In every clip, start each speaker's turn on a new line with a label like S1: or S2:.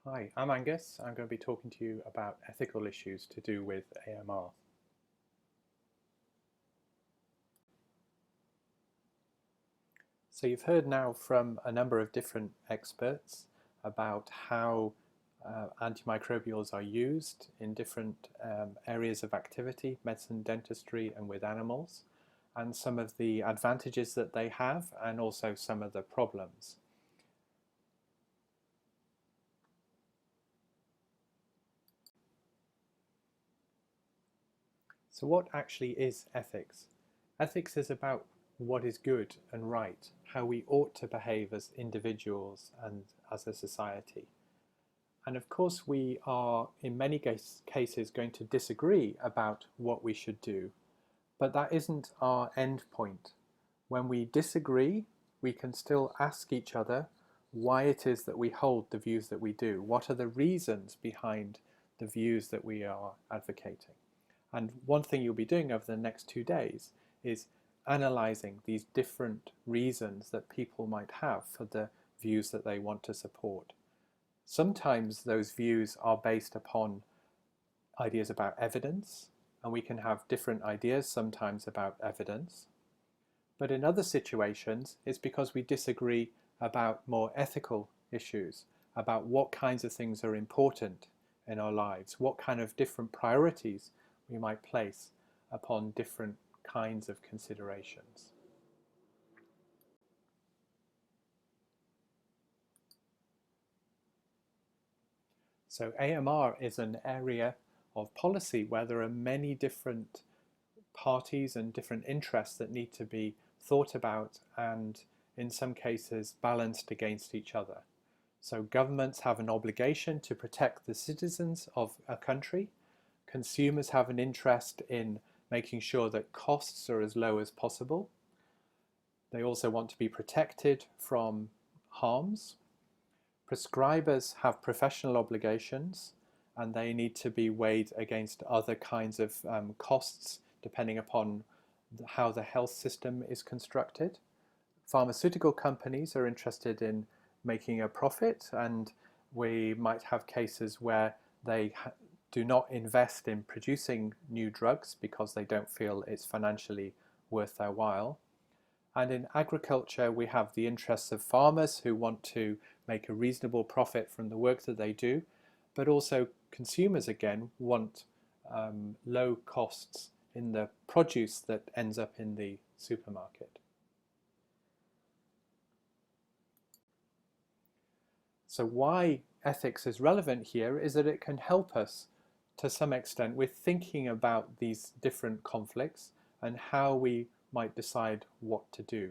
S1: Hi, I'm Angus. I'm going to be talking to you about ethical issues to do with AMR. So you've heard now from a number of different experts about how antimicrobials are used in different areas of activity, medicine, dentistry, and with animals, and some of the advantages that they have and also some of the problems. So what actually is ethics? Ethics is about what is good and right, how we ought to behave as individuals and as a society. And of course we are in many cases going to disagree about what we should do, but that isn't our end point. When we disagree, we can still ask each other why it is that we hold the views that we do. What are the reasons behind the views that we are advocating? And one thing you'll be doing over the next 2 days is analysing these different reasons that people might have for the views that they want to support. Sometimes those views are based upon ideas about evidence, and we can have different ideas sometimes about evidence. But in other situations, it's because we disagree about more ethical issues, about what kinds of things are important in our lives, what kind of different priorities we might place upon different kinds of considerations. So AMR is an area of policy where there are many different parties and different interests that need to be thought about and in some cases balanced against each other. So governments have an obligation to protect the citizens of a country. Consumers have an interest in making sure that costs are as low as possible. They also want to be protected from harms. Prescribers have professional obligations and they need to be weighed against other kinds of costs depending upon how the health system is constructed. Pharmaceutical companies are interested in making a profit, and we might have cases where they do not invest in producing new drugs because they don't feel it's financially worth their while. And in agriculture, we have the interests of farmers who want to make a reasonable profit from the work that they do, but also consumers again want low costs in the produce that ends up in the supermarket. So why ethics is relevant here is that it can help us to some extent with thinking about these different conflicts and how we might decide what to do.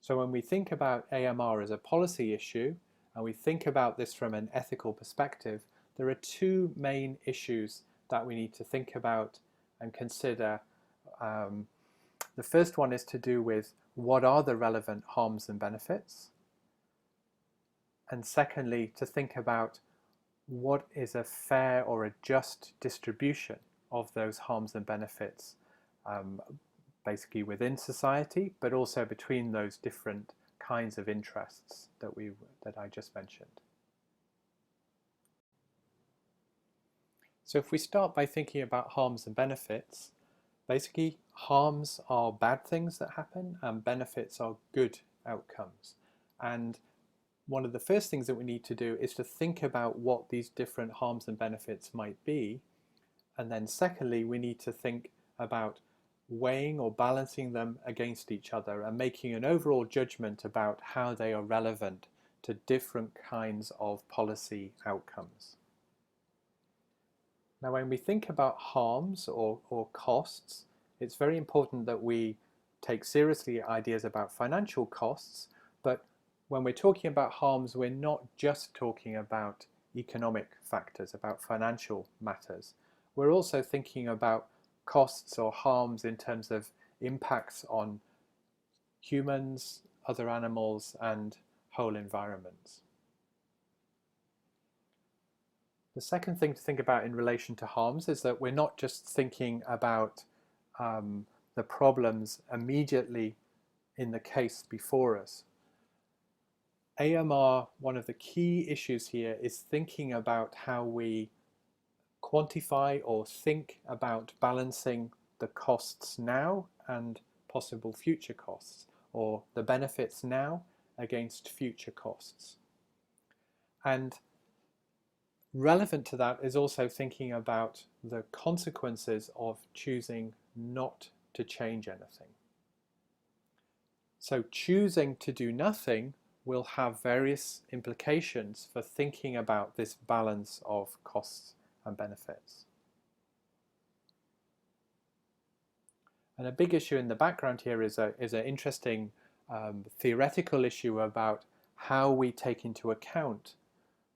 S1: So when we think about AMR as a policy issue and we think about this from an ethical perspective, there are two main issues that we need to think about and consider. The first one is to do with what are the relevant harms and benefits, and secondly to think about what is a fair or a just distribution of those harms and benefits, basically within society, but also between those different kinds of interests that I just mentioned. So if we start by thinking about harms and benefits, basically harms are bad things that happen and benefits are good outcomes. And one of the first things that we need to do is to think about what these different harms and benefits might be. And then secondly, we need to think about weighing or balancing them against each other and making an overall judgment about how they are relevant to different kinds of policy outcomes. Now, when we think about harms or costs, it's very important that we take seriously ideas about financial costs, but when we're talking about harms, we're not just talking about economic factors, about financial matters. We're also thinking about costs or harms in terms of impacts on humans, other animals, and whole environments. The second thing to think about in relation to harms is that we're not just thinking about the problems immediately in the case before us. AMR, one of the key issues here is thinking about how we quantify or think about balancing the costs now and possible future costs, or the benefits now against future costs. And relevant to that is also thinking about the consequences of choosing not to change anything. So choosing to do nothing will have various implications for thinking about this balance of costs and benefits. And a big issue in the background here is an interesting theoretical issue about how we take into account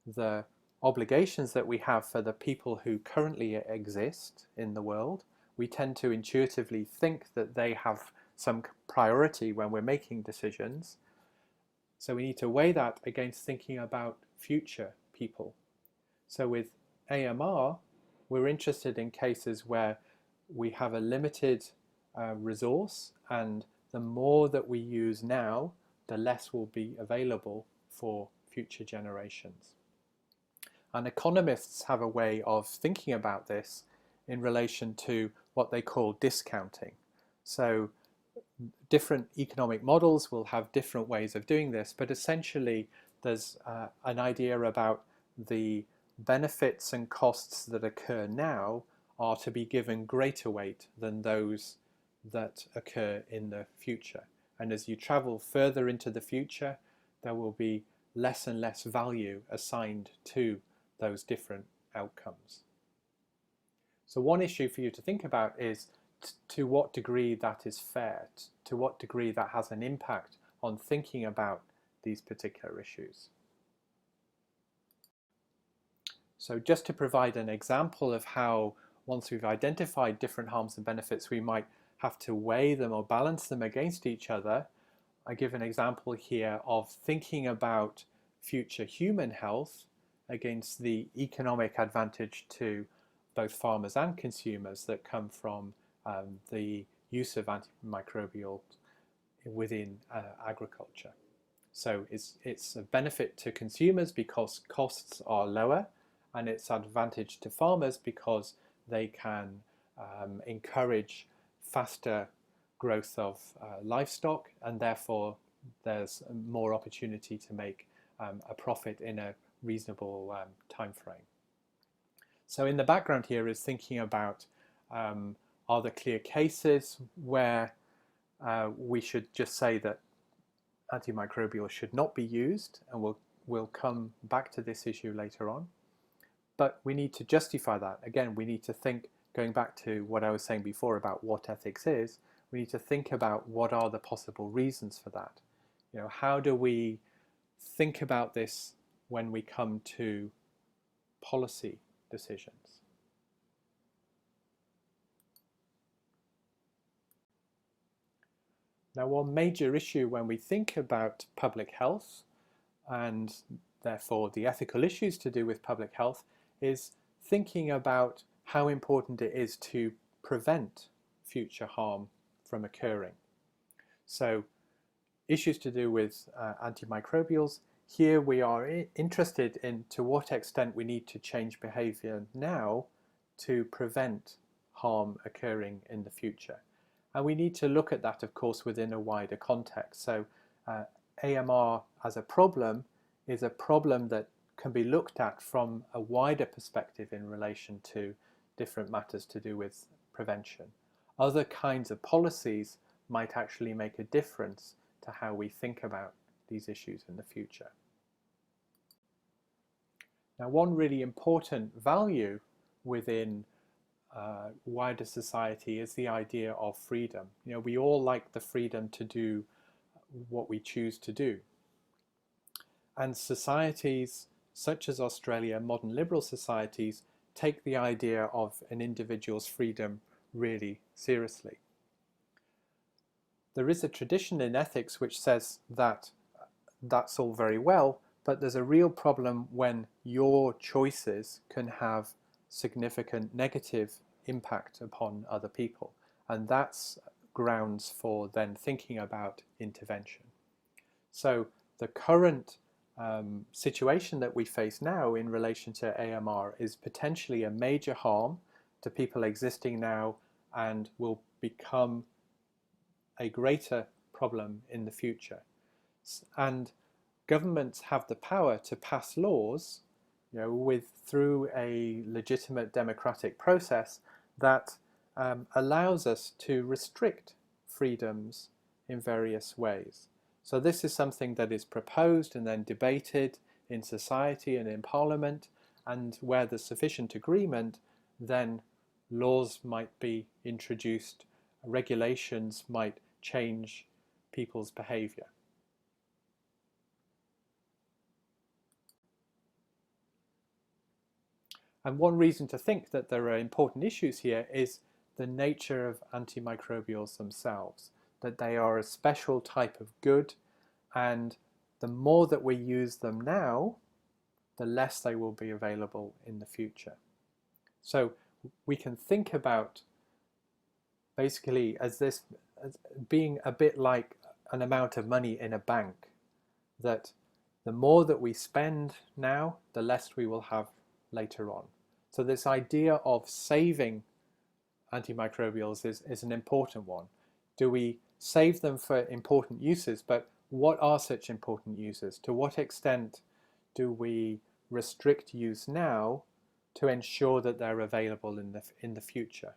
S1: the obligations that we have for the people who currently exist in the world. We tend to intuitively think that they have some priority when we're making decisions. So we need to weigh that against thinking about future people. So with AMR, we're interested in cases where we have a limited resource, and the more that we use now, the less will be available for future generations. And economists have a way of thinking about this in relation to what they call discounting. So different economic models will have different ways of doing this, but essentially there's an idea about the benefits and costs that occur now are to be given greater weight than those that occur in the future. And as you travel further into the future, there will be less and less value assigned to those different outcomes. So one issue for you to think about is to what degree that is fair, to what degree that has an impact on thinking about these particular issues. So just to provide an example of how, once we've identified different harms and benefits, we might have to weigh them or balance them against each other, I give an example here of thinking about future human health against the economic advantage to both farmers and consumers that come from the use of antimicrobials within agriculture. So it's a benefit to consumers because costs are lower, and it's advantage to farmers because they can encourage faster growth of livestock, and therefore there's more opportunity to make a profit in a reasonable time frame. So in the background here is thinking about are there clear cases where we should just say that antimicrobials should not be used, and we'll come back to this issue later on. But we need to justify that. Again, we need to think, going back to what I was saying before about what ethics is, we need to think about what are the possible reasons for that. You know, how do we think about this when we come to policy decisions? Now, one major issue when we think about public health, and therefore the ethical issues to do with public health, is thinking about how important it is to prevent future harm from occurring. So issues to do with antimicrobials, here we are interested in to what extent we need to change behavior now to prevent harm occurring in the future. And we need to look at that, of course, within a wider context. So AMR as a problem is a problem that can be looked at from a wider perspective in relation to different matters to do with prevention. Other kinds of policies might actually make a difference to how we think about these issues in the future. Now, one really important value within wider society is the idea of freedom. You know, we all like the freedom to do what we choose to do. And societies such as Australia, modern liberal societies, take the idea of an individual's freedom really seriously. There is a tradition in ethics which says that that's all very well, but there's a real problem when your choices can have significant negative impact upon other people, and that's grounds for then thinking about intervention. So the current situation that we face now in relation to AMR is potentially a major harm to people existing now and will become a greater problem in the future. And governments have the power to pass laws, through a legitimate democratic process that allows us to restrict freedoms in various ways. So this is something that is proposed and then debated in society and in Parliament, and where there's sufficient agreement, then laws might be introduced, regulations might change people's behavior. And one reason to think that there are important issues here is the nature of antimicrobials themselves, that they are a special type of good, and the more that we use them now, the less they will be available in the future. So we can think about basically as being a bit like an amount of money in a bank, that the more that we spend now, the less we will have later on. So this idea of saving antimicrobials is an important one. Do we save them for important uses? But what are such important uses? To what extent do we restrict use now to ensure that they're available in the future?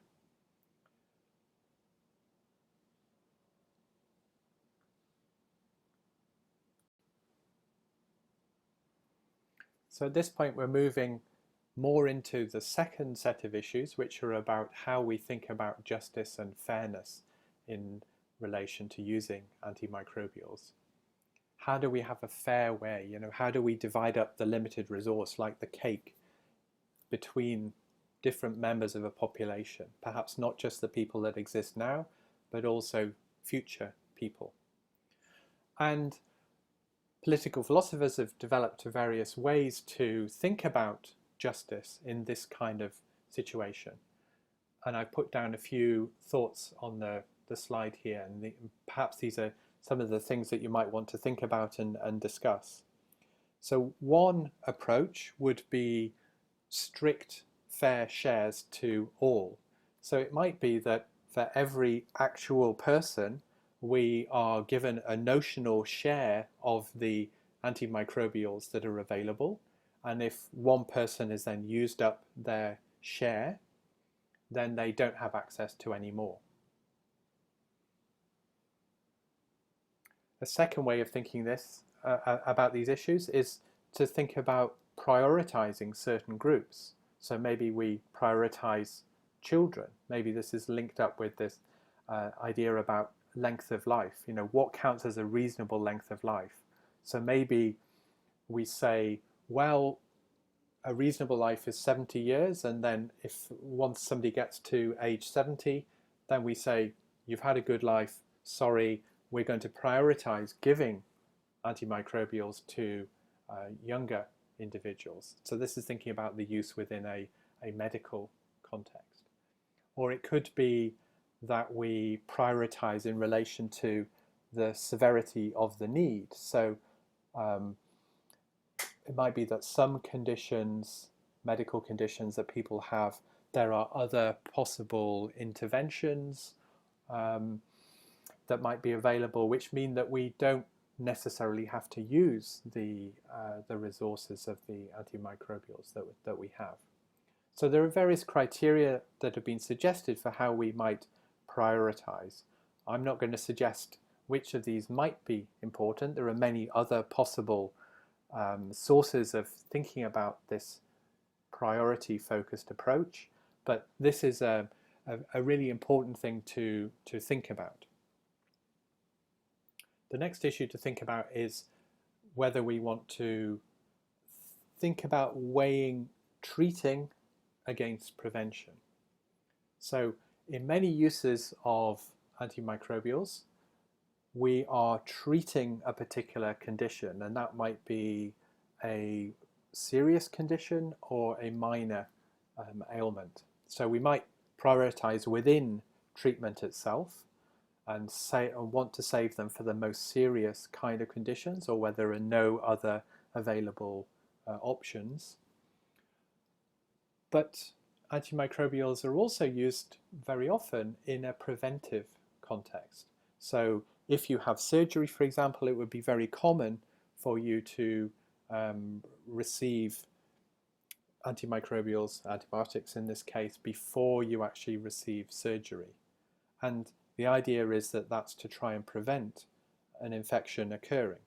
S1: So at this point we're moving more into the second set of issues, which are about how we think about justice and fairness in relation to using antimicrobials. How do we have a fair way? How do we divide up the limited resource, like the cake, between different members of a population? Perhaps not just the people that exist now, but also future people. And political philosophers have developed various ways to think about justice in this kind of situation. And I put down a few thoughts on the slide here, and perhaps these are some of the things that you might want to think about and discuss. So one approach would be strict fair shares to all. So it might be that for every actual person, we are given a notional share of the antimicrobials that are available. And if one person has then used up their share, then they don't have access to any more. A second way of thinking about these issues is to think about prioritizing certain groups. So maybe we prioritize children. Maybe this is linked up with this idea about length of life. What counts as a reasonable length of life? So maybe we say, well, a reasonable life is 70 years, and then once somebody gets to age 70, then we say, you've had a good life, sorry, we're going to prioritize giving antimicrobials to younger individuals. So this is thinking about the use within a medical context. Or it could be that we prioritize in relation to the severity of the need. So it might be that some conditions, medical conditions that people have, there are other possible interventions that might be available, which mean that we don't necessarily have to use the resources of the antimicrobials that we have. So there are various criteria that have been suggested for how we might prioritize. I'm not going to suggest which of these might be important. There are many other possible sources of thinking about this priority-focused approach, but this is a really important thing to think about. The next issue to think about is whether we want to think about weighing treating against prevention. So in many uses of antimicrobials, we are treating a particular condition, and that might be a serious condition or a minor ailment. So we might prioritize within treatment itself and want to save them for the most serious kind of conditions, or where there are no other available options. But antimicrobials are also used very often in a preventive context. So if you have surgery, for example, it would be very common for you to receive antimicrobials, antibiotics in this case, before you actually receive surgery. And the idea is that that's to try and prevent an infection occurring.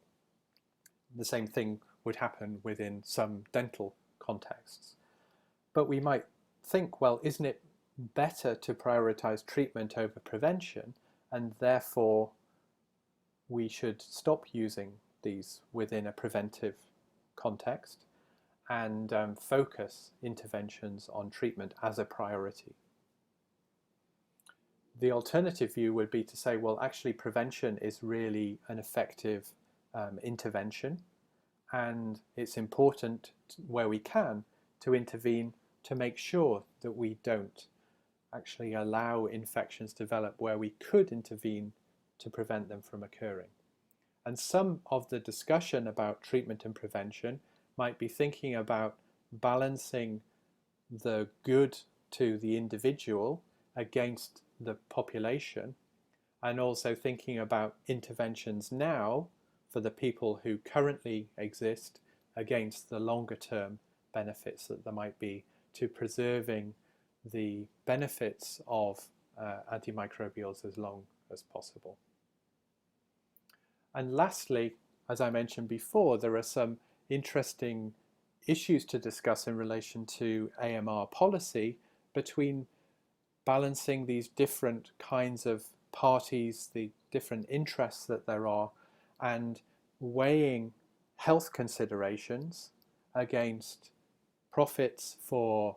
S1: The same thing would happen within some dental contexts. But we might think, well, isn't it better to prioritize treatment over prevention, and therefore we should stop using these within a preventive context and focus interventions on treatment as a priority. The alternative view would be to say, well, actually prevention is really an effective intervention, and it's important where we can to intervene to make sure that we don't actually allow infections to develop where we could intervene to prevent them from occurring. And some of the discussion about treatment and prevention might be thinking about balancing the good to the individual against the population, and also thinking about interventions now for the people who currently exist against the longer term benefits that there might be to preserving the benefits of antimicrobials as long as possible. And lastly, as I mentioned before, there are some interesting issues to discuss in relation to AMR policy between balancing these different kinds of parties, the different interests that there are, and weighing health considerations against profits for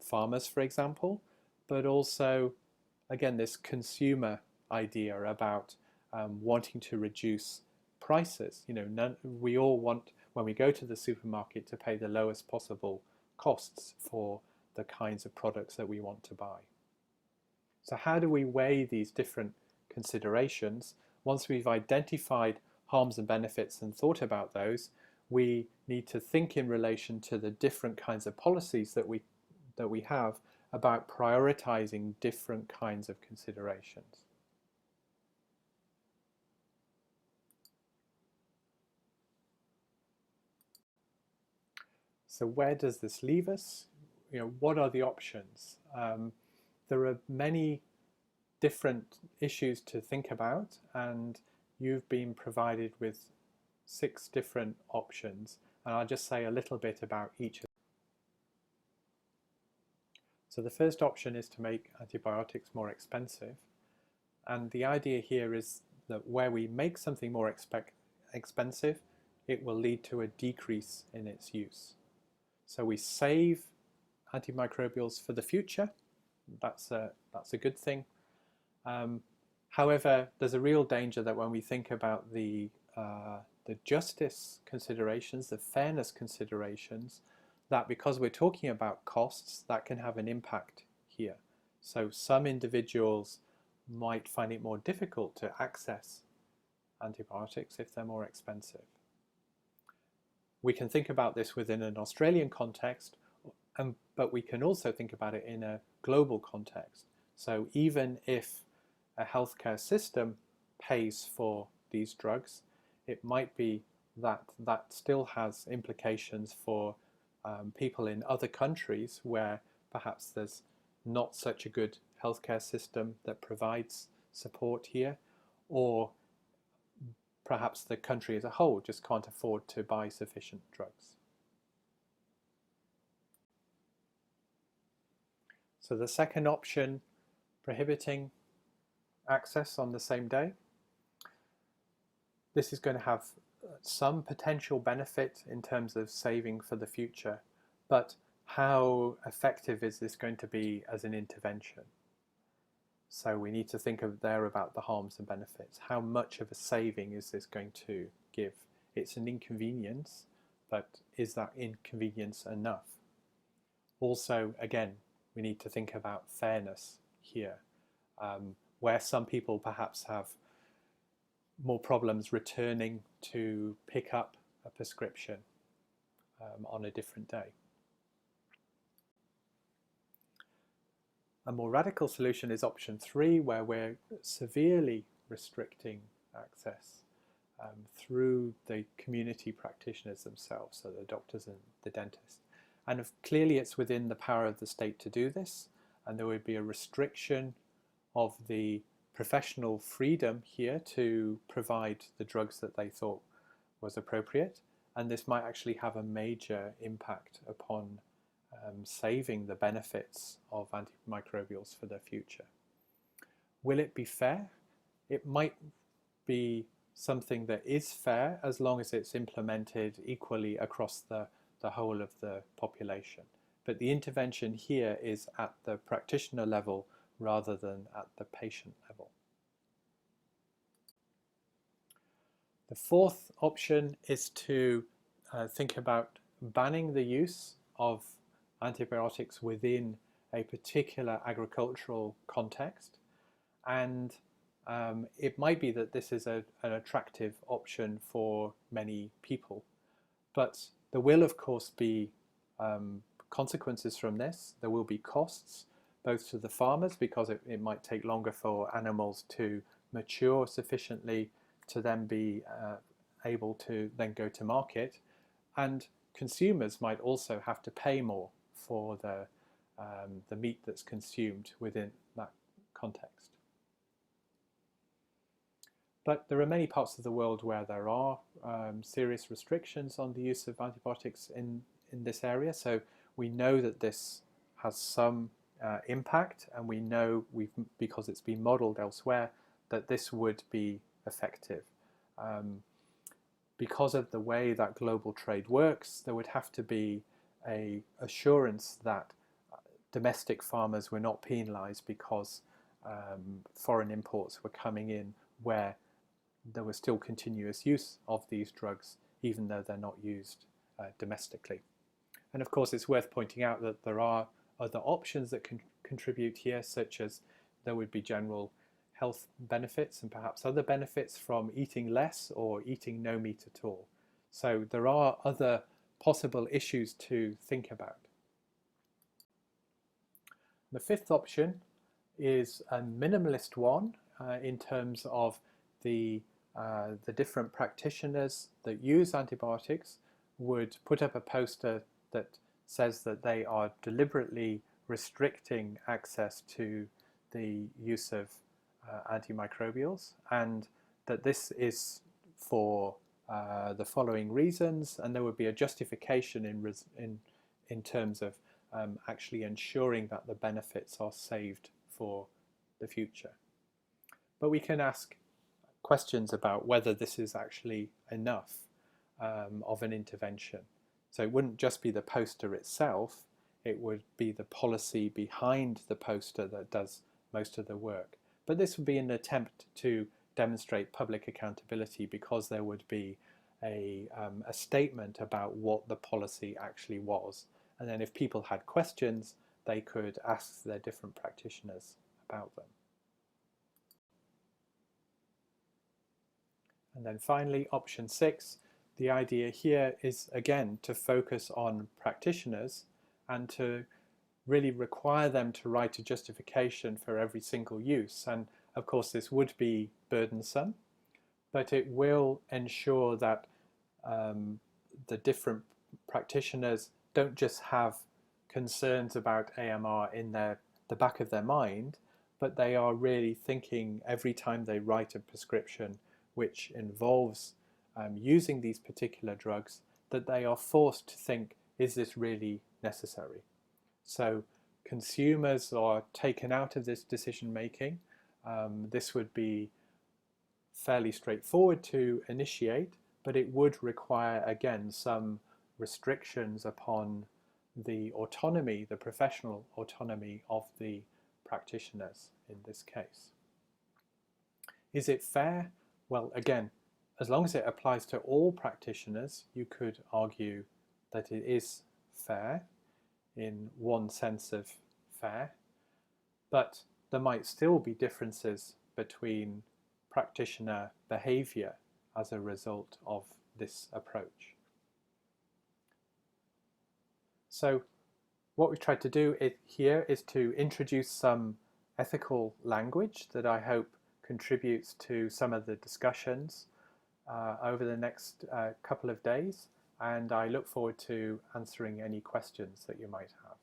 S1: farmers, for example, but also, again, this consumer idea about wanting to reduce prices. You know, we all want, when we go to the supermarket, to pay the lowest possible costs for the kinds of products that we want to buy. So how do we weigh these different considerations? Once we've identified harms and benefits and thought about those, we need to think in relation to the different kinds of policies that we have about prioritizing different kinds of considerations. So where does this leave us? You know, what are the options? There are many different issues to think about, and you've been provided with 6 different options, and I'll just say a little bit about each of them. So the first option is to make antibiotics more expensive, and the idea here is that where we make something more expensive, it will lead to a decrease in its use. So we save antimicrobials for the future. That's a good thing. However, there's a real danger that when we think about the justice considerations, the fairness considerations, that because we're talking about costs, that can have an impact here. So some individuals might find it more difficult to access antibiotics if they're more expensive. We can think about this within an Australian context, but we can also think about it in a global context. So even if a healthcare system pays for these drugs, it might be that that still has implications for people in other countries where perhaps there's not such a good healthcare system that provides support here, or perhaps the country as a whole just can't afford to buy sufficient drugs. So the second option, prohibiting access on the same day. This is going to have some potential benefit in terms of saving for the future, but how effective is this going to be as an intervention? So we need to think about the harms and benefits. How much of a saving is this going to give? It's an inconvenience, but is that inconvenience enough? Also, again, we need to think about fairness here, where some people perhaps have more problems returning to pick up a prescription on a different day. A more radical solution is option 3, where we're severely restricting access through the community practitioners themselves, so the doctors and the dentists. And clearly it's within the power of the state to do this, and there would be a restriction of the professional freedom here to provide the drugs that they thought was appropriate, and this might actually have a major impact upon saving the benefits of antimicrobials for the future. Will it be fair? It might be something that is fair as long as it's implemented equally across the whole of the population. But the intervention here is at the practitioner level rather than at the patient level. The fourth option is to think about banning the use of antibiotics within a particular agricultural context, and it might be that this is an attractive option for many people, but there will of course be consequences from this. There will be costs both to the farmers, because it might take longer for animals to mature sufficiently to then be able to then go to market, and consumers might also have to pay more for the meat that's consumed within that context. But there are many parts of the world where there are serious restrictions on the use of antibiotics in this area, so we know that this has some impact, and we know, because it's been modelled elsewhere, that this would be effective. Because of the way that global trade works, there would have to be an assurance that domestic farmers were not penalised because foreign imports were coming in where there was still continuous use of these drugs, even though they're not used domestically. And of course, it's worth pointing out that there are other options that can contribute here, such as there would be general health benefits and perhaps other benefits from eating less or eating no meat at all. So there are other possible issues to think about. The fifth option is a minimalist one in terms of the different practitioners that use antibiotics would put up a poster that says that they are deliberately restricting access to the use of antimicrobials, and that this is for the following reasons, and there would be a justification in terms of actually ensuring that the benefits are saved for the future. But we can ask questions about whether this is actually enough of an intervention. So it wouldn't just be the poster itself, it would be the policy behind the poster that does most of the work. But this would be an attempt to demonstrate public accountability, because there would be a statement about what the policy actually was. And then if people had questions, they could ask their different practitioners about them. And then finally, option 6, the idea here is again to focus on practitioners and to really require them to write a justification for every single use. And of course this would be burdensome, but it will ensure that the different practitioners don't just have concerns about AMR in the back of their mind, but they are really thinking every time they write a prescription which involves using these particular drugs, that they are forced to think, is this really necessary? So consumers are taken out of this decision making. This would be fairly straightforward to initiate, but it would require again some restrictions upon the autonomy, the professional autonomy of the practitioners in this case. Is it fair? Well, again, as long as it applies to all practitioners, you could argue that it is fair in one sense of fair, but there might still be differences between practitioner behaviour as a result of this approach. So what we've tried to do here is to introduce some ethical language that I hope contributes to some of the discussions over the next couple of days, and I look forward to answering any questions that you might have.